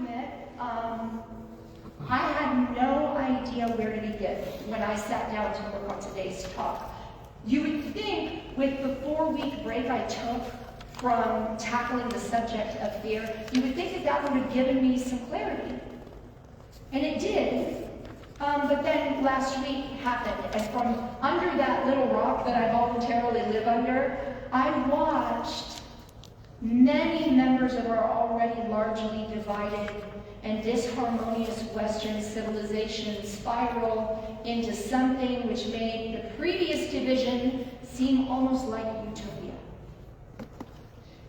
admit, I had no idea where to begin when I sat down to work on today's talk. You would think with the 4-week break I took from tackling the subject of fear, you would think that that would have given me some clarity. And it did. But then last week happened, and from under that little rock that I voluntarily live under, I watched many members of our already largely divided and disharmonious Western civilization spiral into something which made the previous division seem almost like utopia.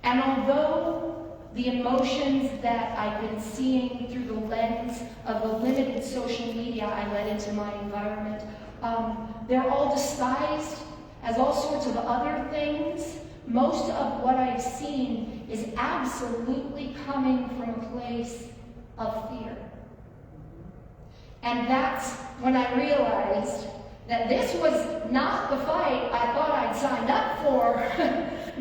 And although the emotions that I've been seeing through the lens of the limited social media I let into my environment, they're all disguised as all sorts of other things. Most of what I've seen is absolutely coming from a place of fear. And that's when I realized that this was not the fight I thought I'd signed up for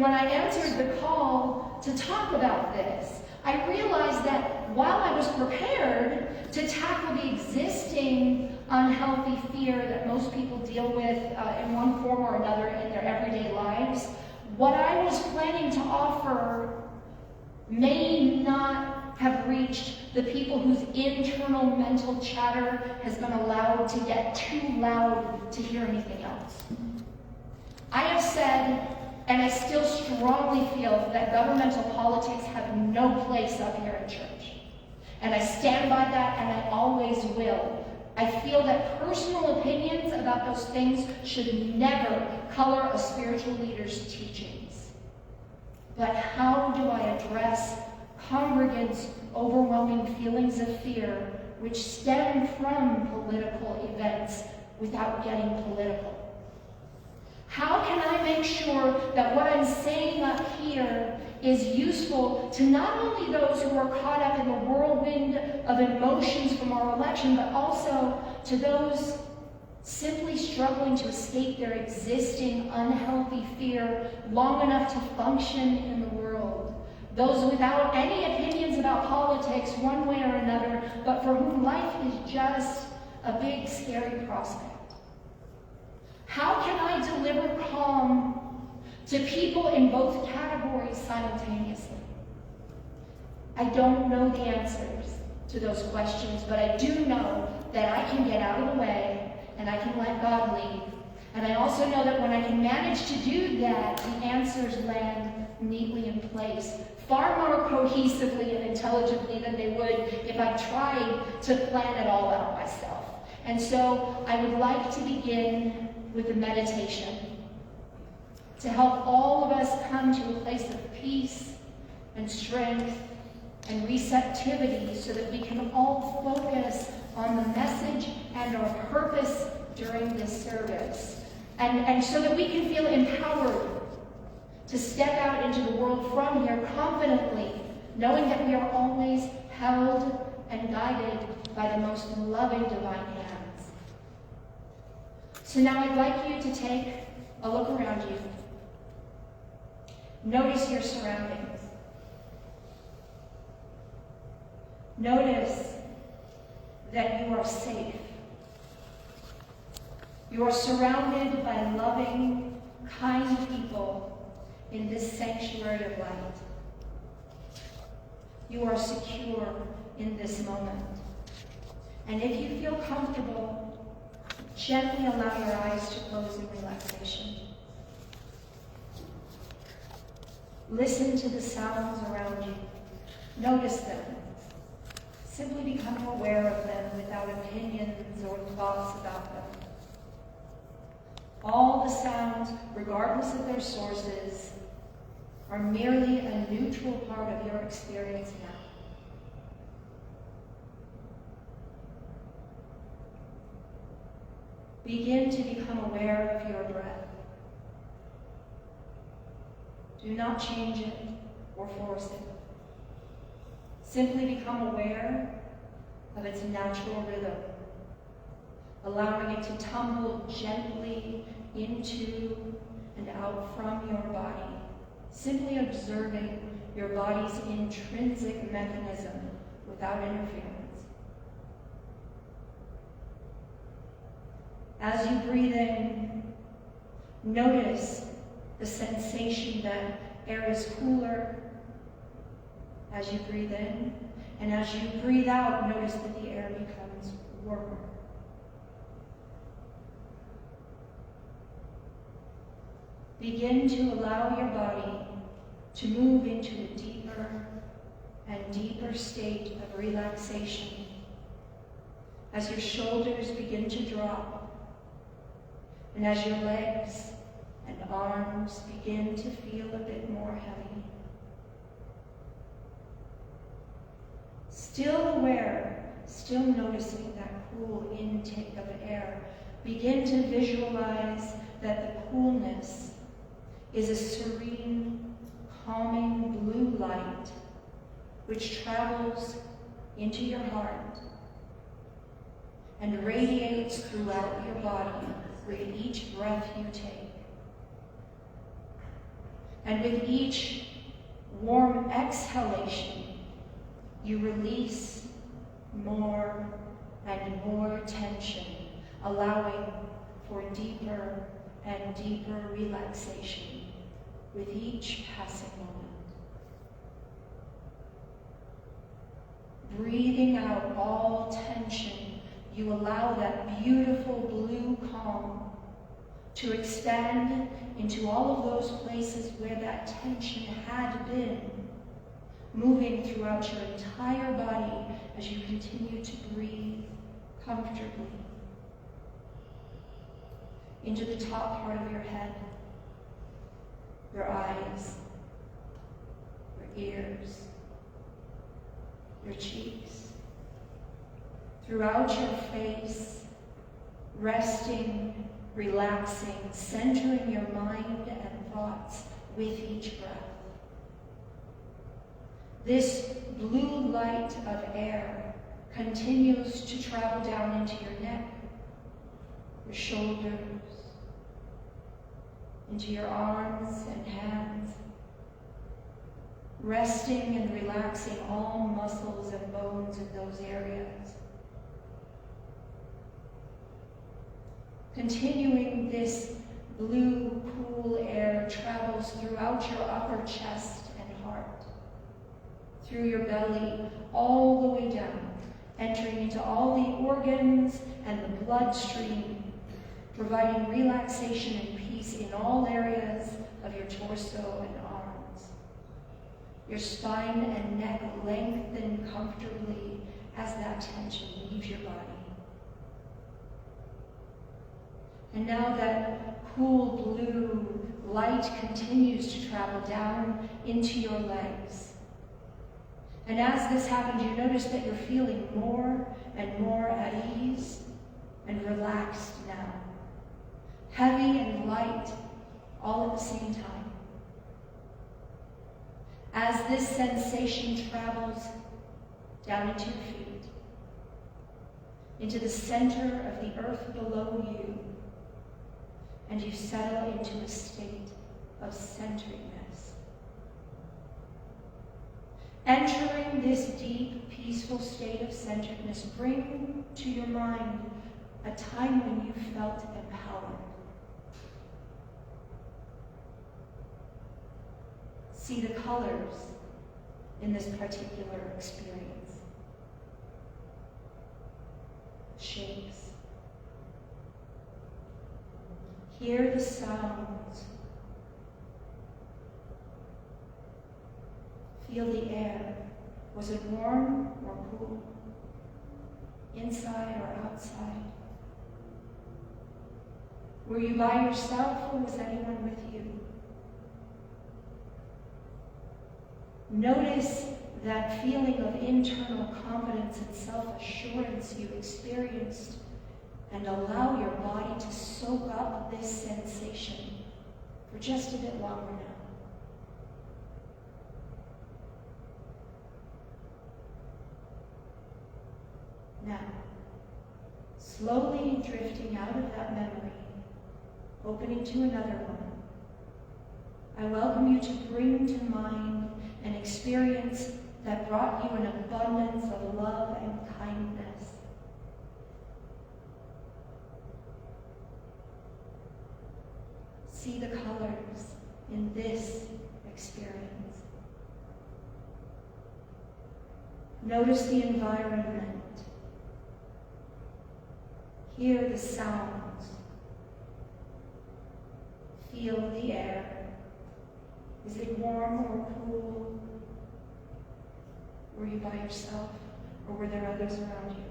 when I answered the call to talk about this. I realized that while I was prepared to tackle the existing unhealthy fear that most people deal with in one form or another in their everyday lives, what I was planning to offer may not have reached the people whose internal mental chatter has been allowed to get too loud to hear anything else. I have said, and I still strongly feel, that governmental politics have no place up here in church. And I stand by that, and I always will. I feel that personal opinions about those things should never color a spiritual leader's teachings. But how do I address congregants' overwhelming feelings of fear which stem from political events without getting political? How can I make sure that what I'm saying up here is useful to not only those who are caught up in the whirlwind of emotions from our election, but also to those simply struggling to escape their existing unhealthy fear long enough to function in the world? Those without any opinions about politics one way or another, but for whom life is just a big, scary prospect. How can I deliver calm to people in both categories simultaneously? I don't know the answers to those questions, but I do know that I can get out of the way and I can let God lead. And I also know that when I can manage to do that, the answers land neatly in place, far more cohesively and intelligently than they would if I tried to plan it all out myself. And so I would like to begin with a meditation to help all of us come to a place of peace and strength and receptivity so that we can all focus on the message and our purpose during this service. And so that we can feel empowered to step out into the world from here confidently, knowing that we are always held and guided by the most loving divine hands. So now I'd like you to take a look around you. Notice your surroundings. Notice that you are safe. You are surrounded by loving, kind people in this sanctuary of light. You are secure in this moment. And if you feel comfortable, gently allow your eyes to close in relaxation. Listen to the sounds around you. Notice them. Simply become aware of them without opinions or thoughts about them. All the sounds, regardless of their sources, are merely a neutral part of your experience now. Begin to become aware of your breath. Do not change it or force it. Simply become aware of its natural rhythm, allowing it to tumble gently into and out from your body, simply observing your body's intrinsic mechanism without interference. As you breathe in, notice the sensation that air is cooler as you breathe in, and as you breathe out, notice that the air becomes warmer. Begin to allow your body to move into a deeper and deeper state of relaxation as your shoulders begin to drop and as your legs and arms begin to feel a bit more heavy. Still aware, still noticing that cool intake of air, begin to visualize that the coolness is a serene, calming blue light which travels into your heart and radiates throughout your body with each breath you take. And with each warm exhalation, you release more and more tension, allowing for deeper and deeper relaxation with each passing moment. Breathing out all tension, you allow that beautiful blue calm to expand into all of those places where that tension had been, moving throughout your entire body as you continue to breathe comfortably. Into the top part of your head, your eyes, your ears, your cheeks, throughout your face, resting, relaxing, centering your mind and thoughts with each breath. This blue light of air continues to travel down into your neck, your shoulders, into your arms and hands, resting and relaxing all muscles and bones in those areas. Continuing, this blue, cool air travels throughout your upper chest and heart, through your belly, all the way down, entering into all the organs and the bloodstream, providing relaxation and peace in all areas of your torso and arms. Your spine and neck lengthen comfortably as that tension leaves your body. And now that cool blue light continues to travel down into your legs. And as this happens, you notice that you're feeling more and more at ease and relaxed now. Heavy and light all at the same time. As this sensation travels down into your feet, into the center of the earth below you, and you settle into a state of centeredness. Entering this deep, peaceful state of centeredness, bring to your mind a time when you felt empowered. See the colors in this particular experience. Shapes. Hear the sounds. Feel the air. Was it warm or cool? Inside or outside? Were you by yourself or was anyone with you? Notice that feeling of internal confidence and self-assurance you experienced, and allow your body to soak up this sensation for just a bit longer now. Now, slowly drifting out of that memory, opening to another one, I welcome you to bring to mind an experience that brought you an abundance of love and kindness. See the colors in this experience. Notice the environment. Hear the sounds. Feel the air. Is it warm or cool? Were you by yourself, or were there others around you?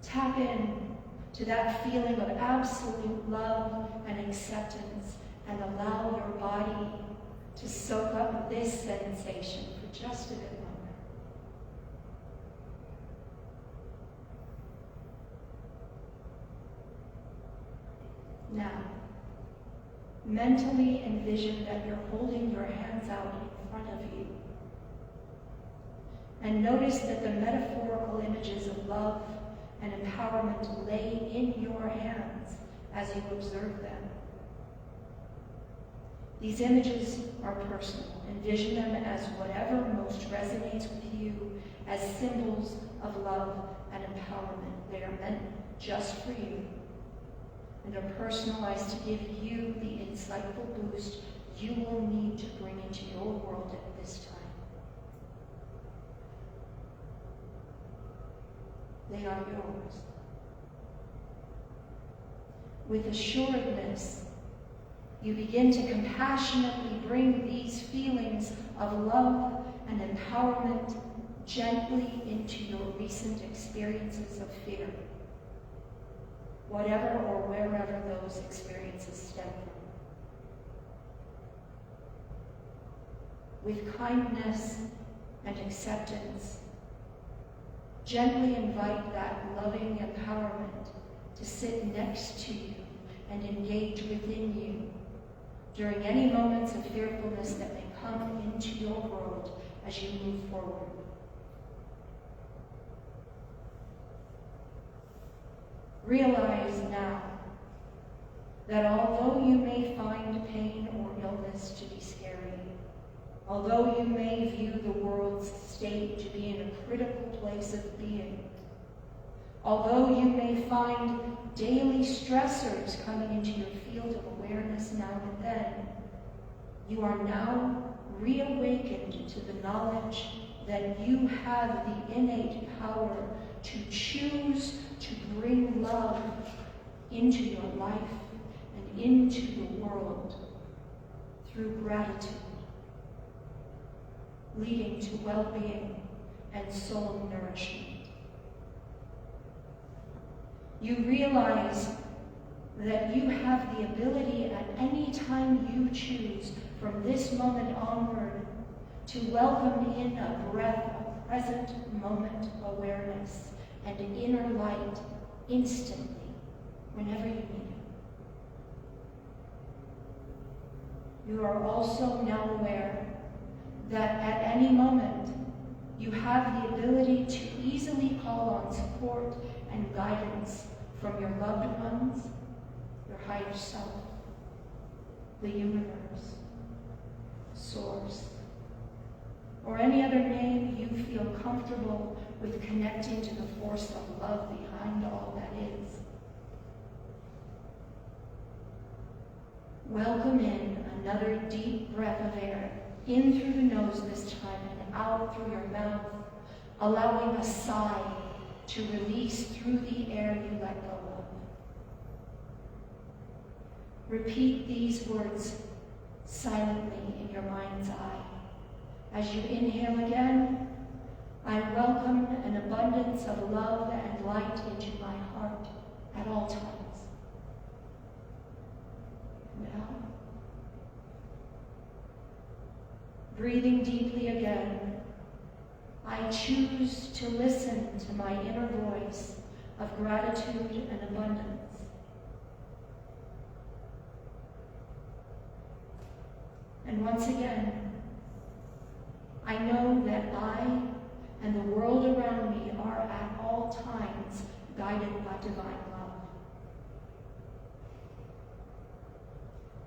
Tap in to that feeling of absolute love and acceptance, and allow your body to soak up this sensation for just a bit longer. Now, mentally envision that you're holding your hands out in front of you. And notice that the metaphorical images of love and empowerment lay in your hands as you observe them. These images are personal. Envision them as whatever most resonates with you, as symbols of love and empowerment. They are meant just for you, and are personalized to give you the insightful boost you will need to bring into your world at this time. They are yours. With assuredness, you begin to compassionately bring these feelings of love and empowerment gently into your recent experiences of fear, whatever or wherever those experiences stem from. With kindness and acceptance, gently invite that loving empowerment to sit next to you and engage within you during any moments of fearfulness that may come into your world as you move forward. Realize now that although you may find pain or illness to be scary, although you may view the world's state to be in a critical place of being, although you may find daily stressors coming into your field of awareness now and then, you are now reawakened to the knowledge that you have the innate power to choose to bring love into your life and into the world through gratitude, leading to well-being and soul nourishment. You realize that you have the ability at any time you choose from this moment onward to welcome in a breath of present moment awareness and an inner light instantly, whenever you need it. You are also now aware that at any moment you have the ability to easily call on support and guidance from your loved ones, your higher self, the universe, source, or any other name you feel comfortable with connecting to the force of love behind all that is. Welcome in another deep breath of air, in through the nose this time and out through your mouth, allowing a sigh to release through the air you let go of. Repeat these words silently in your mind's eye. As you inhale again, I welcome an abundance of love and light into my heart at all times. And out. Breathing deeply again, I choose to listen to my inner voice of gratitude and abundance. And once again, I know that I and the world around me are at all times guided by divine love.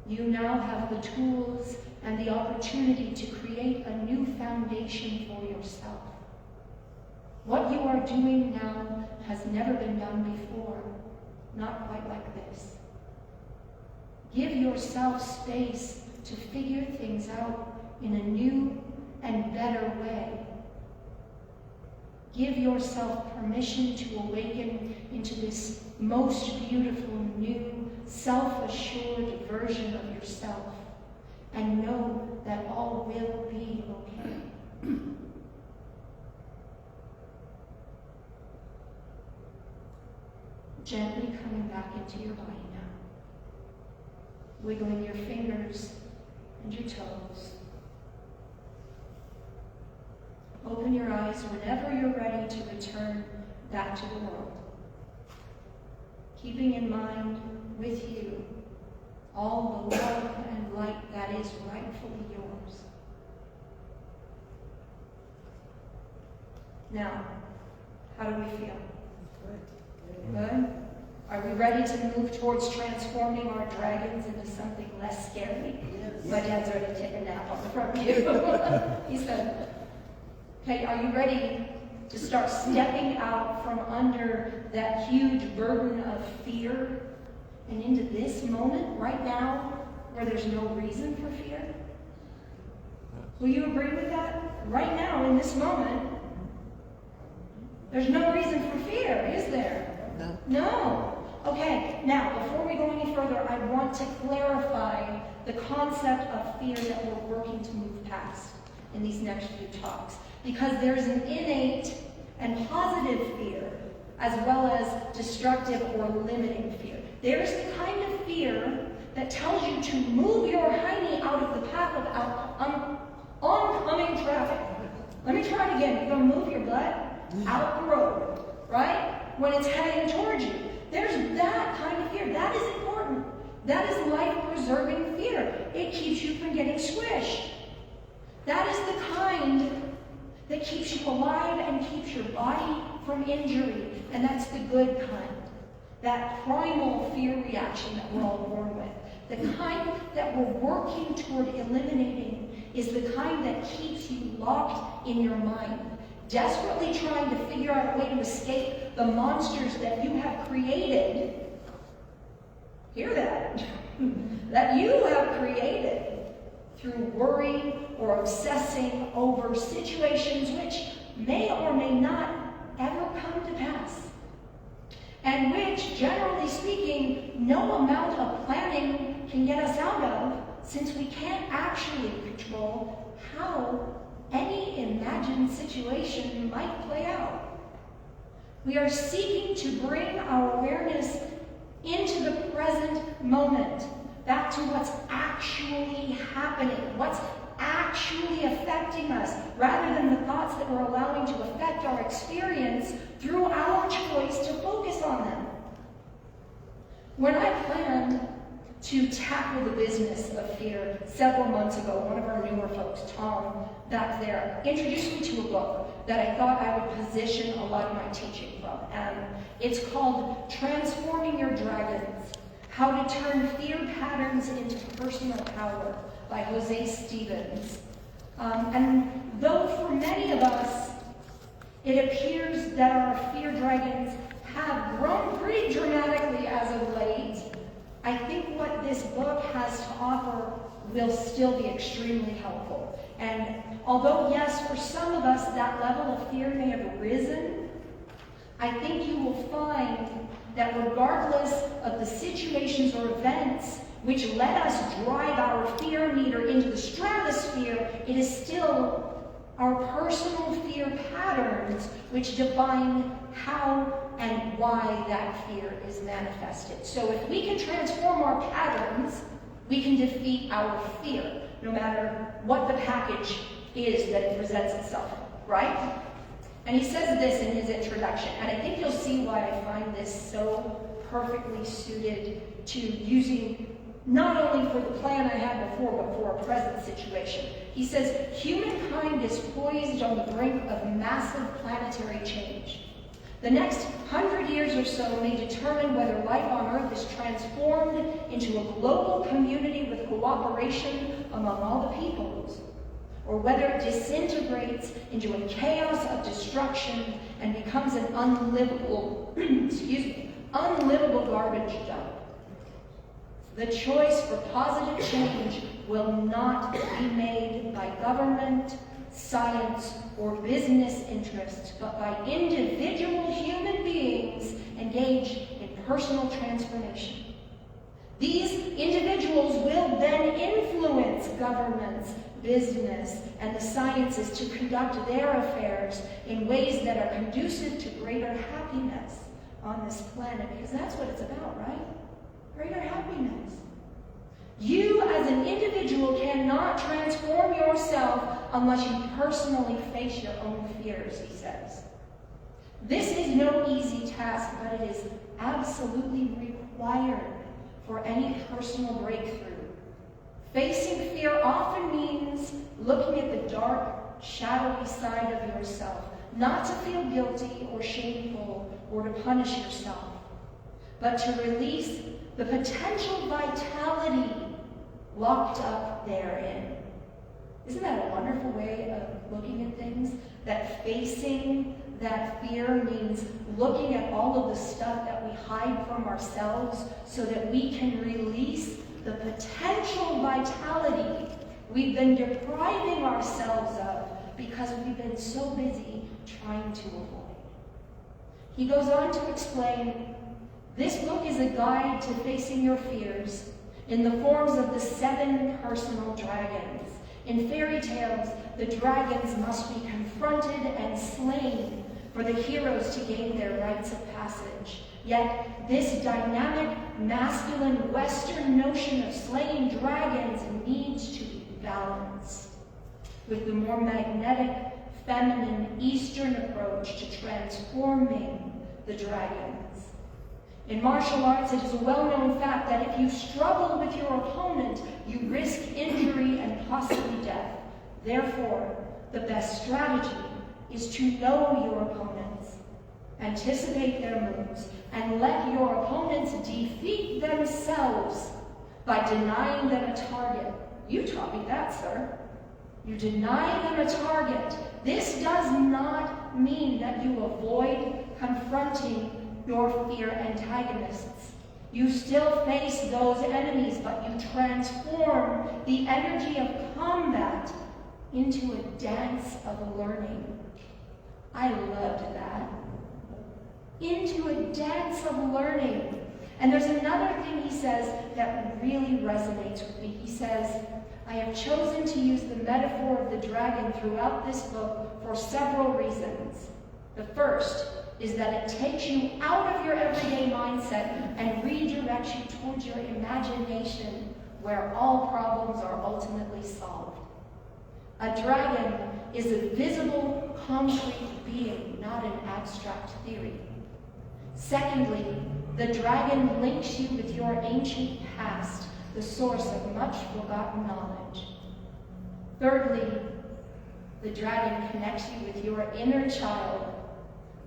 You now have the tools and the opportunity to create a new foundation for yourself. What you are doing now has never been done before, not quite like this. Give yourself space to figure things out in a new and better way. Give yourself permission to awaken into this most beautiful, new, self-assured version of yourself, and know that all will be okay. Gently coming back into your body now. Wiggling your fingers and your toes. Open your eyes whenever you're ready to return back to the world. Keeping in mind with you all the love and light that is rightfully yours. Now, how do we feel? Good? Are we ready to move towards transforming our dragons into something less scary? Yes. My dad's already taken a nap on the front pew. He said, okay, are you ready to start stepping out from under that huge burden of fear and into this moment right now where there's no reason for fear? Will you agree with that? Right now, in this moment, there's no reason for fear, is there? No. No. Okay, now, before we go any further, I want to clarify the concept of fear that we're working to move past in these next few talks. Because there's an innate and positive fear, as well as destructive or limiting fear. There's the kind of fear that tells you to move your hiney out of the path of oncoming traffic. Let me try it again. You're going to move your butt out the road, right? When it's heading towards you. There's that kind of fear. That is important. That is life-preserving fear. It keeps you from getting squished. That is the kind that keeps you alive and keeps your body from injury. And that's the good kind. That primal fear reaction that we're all born with. The kind that we're working toward eliminating is the kind that keeps you locked in your mind, desperately trying to figure out a way to escape the monsters that you have created. Hear that? That you have created through worry or obsessing over situations which may or may not ever come to pass. And which, generally speaking, no amount of planning can get us out of, since we can't actually control how any imagined situation might play out. We are seeking to bring our awareness into the present moment, back to what's actually happening, what's actually affecting us, rather than the thoughts that we're allowing to affect our experience through our choice to focus on them. When I planned to tackle the business of fear several months ago, one of our newer folks, Tom, back there, introduced me to a book that I thought I would position a lot of my teaching from. And it's called Transforming Your Dragons: How to Turn Fear Patterns into Personal Power by Jose Stevens. And though for many of us, it appears that our fear dragons have grown pretty dramatically as of late, I think what this book has to offer will still be extremely helpful. And although, yes, for some of us that level of fear may have risen, I think you will find that regardless of the situations or events which let us drive our fear meter into the stratosphere, it is still our personal fear patterns which define how and why that fear is manifested. So if we can transform our patterns, we can defeat our fear, no matter what the package is that it presents itself, right? And he says this in his introduction, and I think you'll see why I find this so perfectly suited to using not only for the plan I had before, but for a present situation. He says, humankind is poised on the brink of massive planetary change. The next 100 years or so may determine whether life on Earth is transformed into a global community with cooperation among all the peoples, or whether it disintegrates into a chaos of destruction and becomes an unlivable, unlivable garbage dump. The choice for positive change will not be made by government, science, or business interests, but by individual human beings engaged in personal transformation. These individuals will then influence governments, business, and the sciences to conduct their affairs in ways that are conducive to greater happiness on this planet, because that's what it's about, right? Greater happiness. You as an individual cannot transform yourself unless you personally face your own fears, he says. This is no easy task, but it is absolutely required for any personal breakthrough. Facing fear often means looking at the dark, shadowy side of yourself, not to feel guilty or shameful or to punish yourself, but to release the potential vitality locked up therein. Isn't that a wonderful way of looking at things? That facing that fear means looking at all of the stuff that we hide from ourselves so that we can release the potential vitality we've been depriving ourselves of because we've been so busy trying to avoid. He goes on to explain, this book is a guide to facing your fears in the forms of the 7 personal dragons. In fairy tales, the dragons must be confronted and slain for the heroes to gain their rites of passage. Yet, this dynamic, masculine, Western notion of slaying dragons needs to be balanced with the more magnetic, feminine, Eastern approach to transforming the dragons. In martial arts, it is a well-known fact that if you struggle with your opponent, you risk injury and possibly death. Therefore, the best strategy is to know your opponents, anticipate their moves, and let your opponents defeat themselves by denying them a target. You taught me that, sir. You deny them a target. This does not mean that you avoid confronting your fear antagonists. You still face those enemies, but you transform the energy of combat into a dance of learning. I loved that. Into a dance of learning. And there's another thing he says that really resonates with me. He says, I have chosen to use the metaphor of the dragon throughout this book for several reasons. The first is that it takes you out of your everyday mindset and redirects you towards your imagination, where all problems are ultimately solved. A dragon is a visible, concrete being, not an abstract theory. Secondly, the dragon links you with your ancient past, the source of much forgotten knowledge. Thirdly, the dragon connects you with your inner child,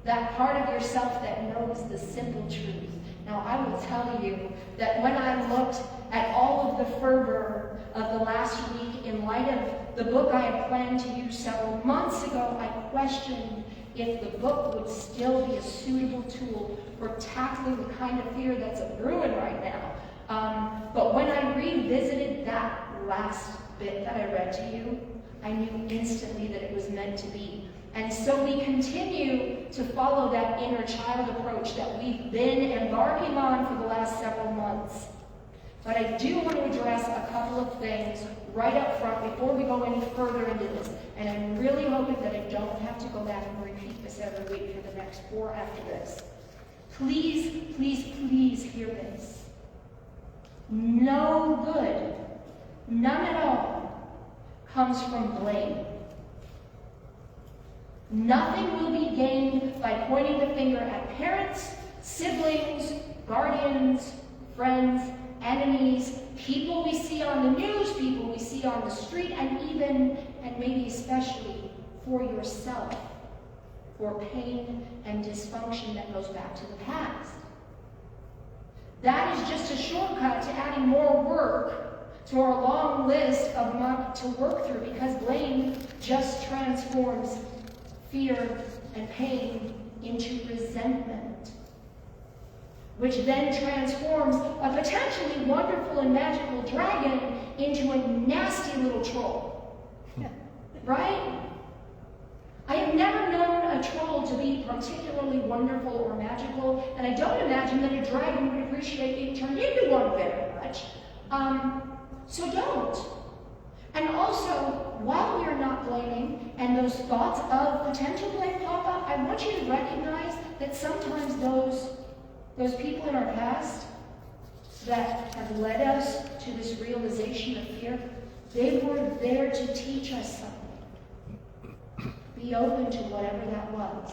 that part of yourself that knows the simple truth. Now, I will tell you that when I looked at all of the fervor of the last week in light of the book I had planned to use several months ago, I questioned if the book would still be a suitable tool for tackling the kind of fear that's a brewing right now. But when I revisited that last bit that I read to you, I knew instantly that it was meant to be. And so we continue to follow that inner child approach that we've been embarking on for the last several months. But I do want to address a couple of things right up front before we go any further into this. And I'm really hoping that I don't have to go back and repeat this every week for the next 4 after this. Please, please, please hear this. No good, none at all, comes from blame. Nothing will be gained by pointing the finger at parents, siblings, guardians, friends, enemies, people we see on the news, people we see on the street, and even, and maybe especially, for yourself. for pain and dysfunction that goes back to the past. That is just a shortcut to adding more work to our long list of muck to work through, because blame just transforms fear and pain into resentment, which then transforms a potentially wonderful and magical dragon into a nasty little troll. Right? I have never known a troll to be particularly wonderful or magical, and I don't imagine that a dragon would appreciate being turned into one very much. So don't. And also, while we're not blaming and those thoughts of potential blame pop up, I want you to recognize that sometimes those people in our past that have led us to this realization of fear, they were there to teach us something. Be open to whatever that was.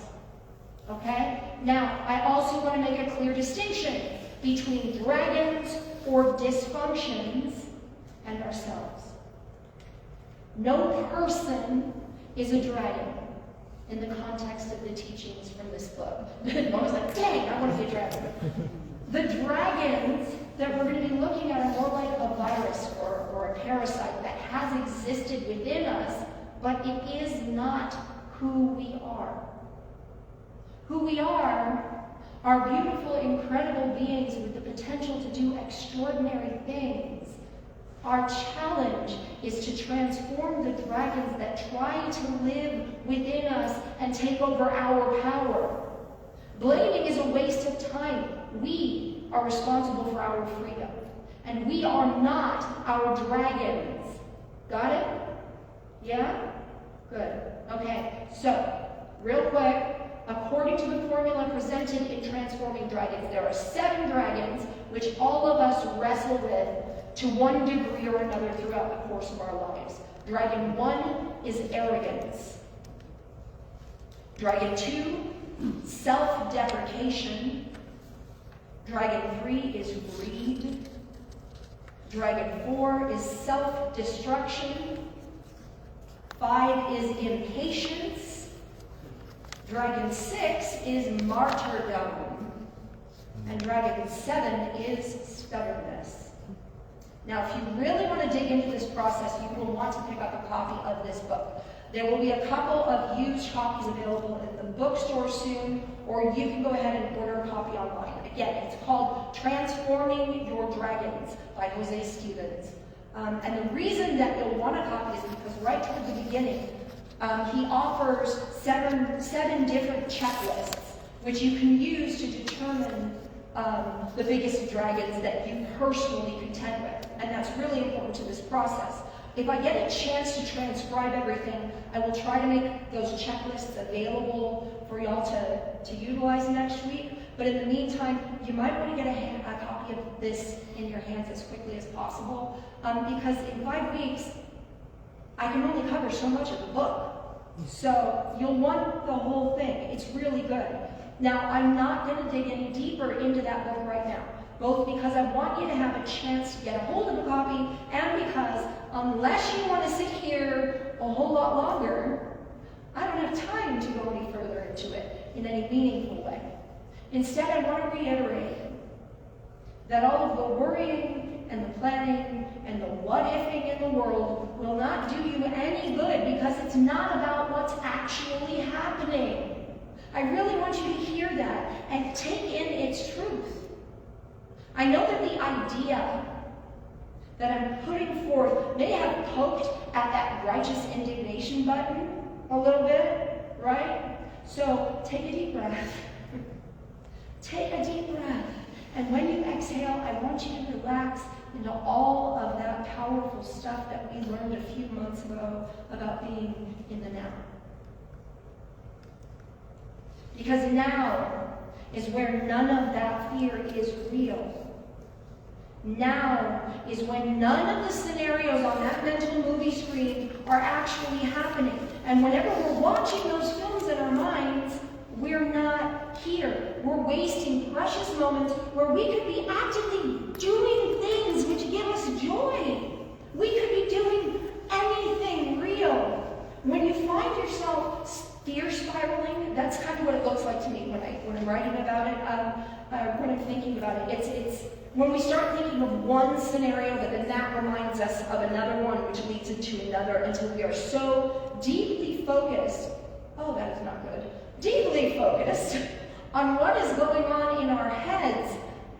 Okay? Now, I also want to make a clear distinction between dragons or dysfunctions and ourselves. No person is a dragon in the context of the teachings from this book. Mom was like, dang, I want to be a dragon. The dragons that we're going to be looking at are more like a virus or a parasite that has existed within us, but it is not who we are. Who we are beautiful, incredible beings with the potential to do extraordinary things. Our challenge is to transform the dragons that try to live within us and take over our power. Blaming is a waste of time. We are responsible for our freedom, and we are not our dragons. Got it? Yeah? Good. Okay, so, real quick, according to the formula presented in Transforming Dragons, there are 7 dragons which all of us wrestle with to one degree or another throughout the course of our lives. Dragon 1 is arrogance. Dragon 2, self-deprecation. Dragon 3 is greed. Dragon 4 is self-destruction. 5 is impatience. Dragon 6 is martyrdom. And Dragon 7 is stubbornness. Now, if you really want to dig into this process, you will want to pick up a copy of this book. There will be a couple of used copies available in the bookstore soon, or you can go ahead and order a copy online. Again, it's called Transforming Your Dragons by Jose Stevens. And the reason that you'll want a copy is because right toward the beginning, he offers seven different checklists, which you can use to determine the biggest dragons that you personally contend with. And that's really important to this process. If I get a chance to transcribe everything, I will try to make those checklists available for y'all to utilize next week. But in the meantime, you might want to get a copy of this in your hands as quickly as possible, because in 5 weeks, I can only cover so much of the book. So you'll want the whole thing. It's really good. Now, I'm not going to dig any deeper into that book right now, both because I want you to have a chance to get a hold of a copy, and because unless you want to sit here a whole lot longer, I don't have time to go any further into it in any meaningful way. Instead, I want to reiterate that all of the worrying and the planning and the what-ifing in the world will not do you any good, because it's not about what's actually happening. I really want you to hear that and take in its truth. I know that the idea that I'm putting forth may have poked at that righteous indignation button a little bit, right? So take a deep breath. Take a deep breath. And when you exhale, I want you to relax into all of that powerful stuff that we learned a few months ago about being in the now. Because now is where none of that fear is real. Now is when none of the scenarios on that mental movie screen are actually happening. And whenever we're watching those films in our minds, we're not here. We're wasting precious moments where we could be actively doing things which give us joy. We could be doing anything real. When you find yourself Fear spiraling, that's kind of what it looks like to me when I'm writing about it, when I'm thinking about it. It's when we start thinking of one scenario, but then that reminds us of another one, which leads into another, until we are so deeply focused, oh, that is not good, deeply focused on what is going on in our heads,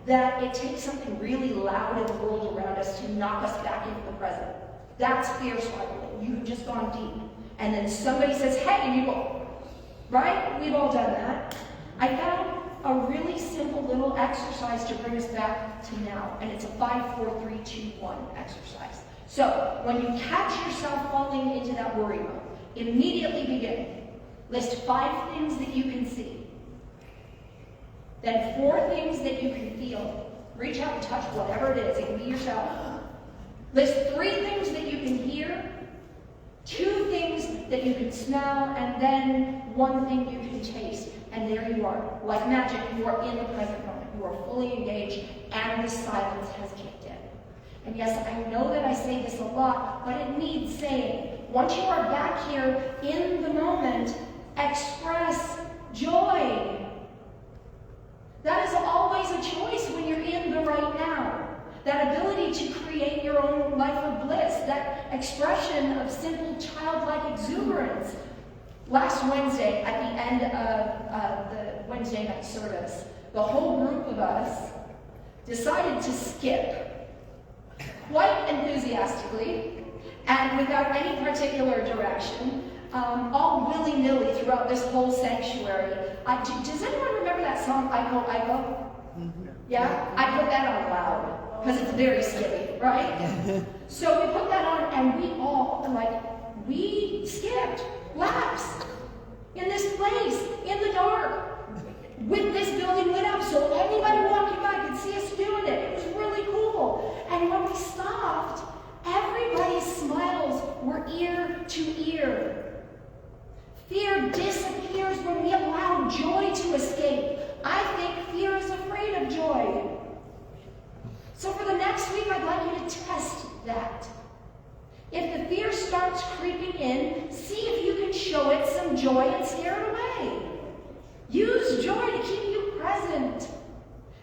that it takes something really loud in the world around us to knock us back into the present. That's fear spiraling. You've just gone deep. And then somebody says, hey, you go. Right? We've all done that. I found a really simple little exercise to bring us back to now. And it's a 5, 4, 3, 2, 1 exercise. So, when you catch yourself falling into that worry mode, immediately begin. List 5 things that you can see. Then 4 things that you can feel. Reach out and touch whatever it is. It can be yourself. List 3 things that you can hear. 2 things that you can smell, and then 1 thing you can taste. And there you are. Like magic, you are in the present moment. You are fully engaged, and the silence has kicked in. And yes, I know that I say this a lot, but it needs saying. Once you are back here in the moment, express joy. That is always a choice when you're in the right now. That ability to create your own life of bliss, that expression of simple childlike exuberance. Last Wednesday, at the end of the Wednesday night service, the whole group of us decided to skip, quite enthusiastically, and without any particular direction, all willy-nilly throughout this whole sanctuary. Does anyone remember that song, I Go, I Go? Mm-hmm. Yeah? I put that on loud, because it's very skippy, right? So we put that on, and we all, we skipped laps in this place, in the dark, with this building lit up, so anybody walking by could see us doing it. It was really cool. And when we stopped, everybody's smiles were ear to ear. Fear disappears when we allow joy to escape. I think fear is afraid of joy. So for the next week, I'd like you to test that. If the fear starts creeping in, see if you can show it some joy and scare it away. Use joy to keep you present.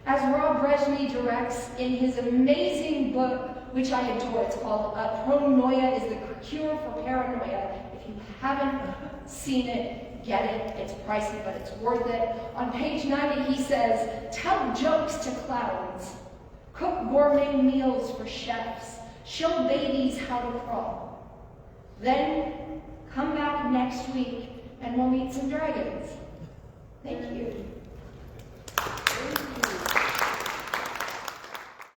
As Rob Brezhnev directs in his amazing book, which I adore, it's called Pronoia is the Cure for Paranoia. If you haven't seen it, get it. It's pricey, but it's worth it. On page 90, he says, tell jokes to clowns. Cook gourmet meals for chefs. Show babies how to crawl. Then come back next week and we'll meet some dragons. Thank you.